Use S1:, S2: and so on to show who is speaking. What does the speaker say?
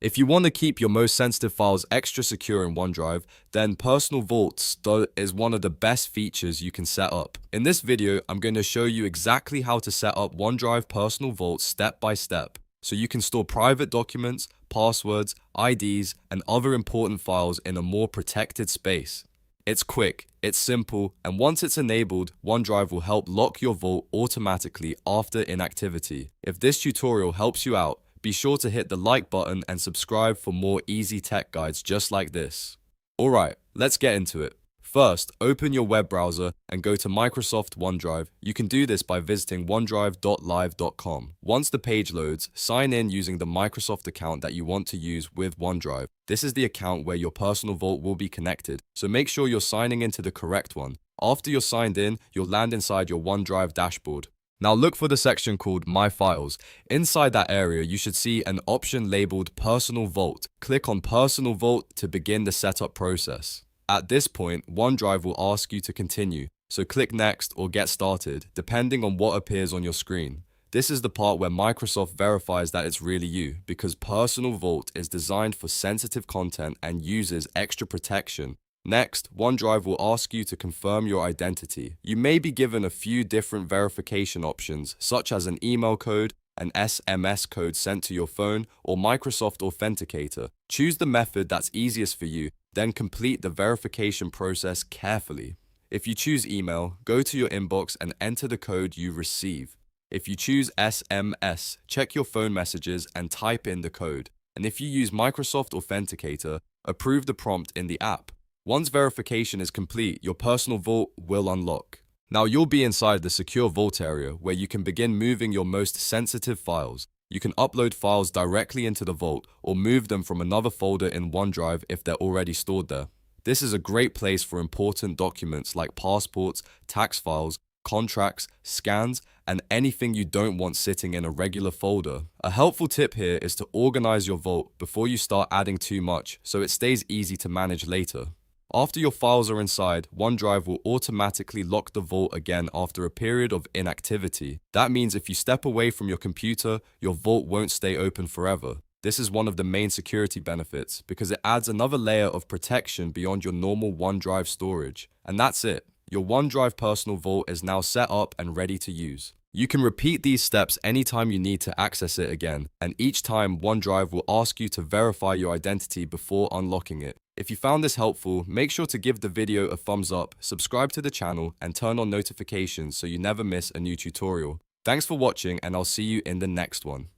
S1: If you want to keep your most sensitive files extra secure in OneDrive, then Personal Vault is one of the best features you can set up. In this video, I'm going to show you exactly how to set up OneDrive Personal Vault step by step, so you can store private documents, passwords, IDs, and other important files in a more protected space. It's quick, it's simple, and once it's enabled, OneDrive will help lock your vault automatically after inactivity. If this tutorial helps you out, be sure to hit the like button and subscribe for more easy tech guides just like this. Alright, let's get into it. First, open your web browser and go to Microsoft OneDrive. You can do this by visiting onedrive.live.com. Once the page loads, sign in using the Microsoft account that you want to use with OneDrive. This is the account where your personal vault will be connected, so make sure you're signing into the correct one. After you're signed in, you'll land inside your OneDrive dashboard. Now look for the section called My Files. Inside that area, you should see an option labeled Personal Vault. Click on Personal Vault to begin the setup process. At this point, OneDrive will ask you to continue, so click Next or Get Started, depending on what appears on your screen. This is the part where Microsoft verifies that it's really you, because Personal Vault is designed for sensitive content and uses extra protection. Next, OneDrive will ask you to confirm your identity. You may be given a few different verification options, such as an email code, an SMS code sent to your phone, or Microsoft Authenticator. Choose the method that's easiest for you, then complete the verification process carefully. If you choose email, go to your inbox and enter the code you receive. If you choose SMS, check your phone messages and type in the code. And if you use Microsoft Authenticator, approve the prompt in the app. Once verification is complete, your personal vault will unlock. Now you'll be inside the secure vault area where you can begin moving your most sensitive files. You can upload files directly into the vault or move them from another folder in OneDrive if they're already stored there. This is a great place for important documents like passports, tax files, contracts, scans, and anything you don't want sitting in a regular folder. A helpful tip here is to organize your vault before you start adding too much so it stays easy to manage later. After your files are inside, OneDrive will automatically lock the vault again after a period of inactivity. That means if you step away from your computer, your vault won't stay open forever. This is one of the main security benefits because it adds another layer of protection beyond your normal OneDrive storage. And that's it. Your OneDrive Personal Vault is now set up and ready to use. You can repeat these steps anytime you need to access it again, and each time OneDrive will ask you to verify your identity before unlocking it. If you found this helpful, make sure to give the video a thumbs up, subscribe to the channel, and turn on notifications so you never miss a new tutorial. Thanks for watching, and I'll see you in the next one.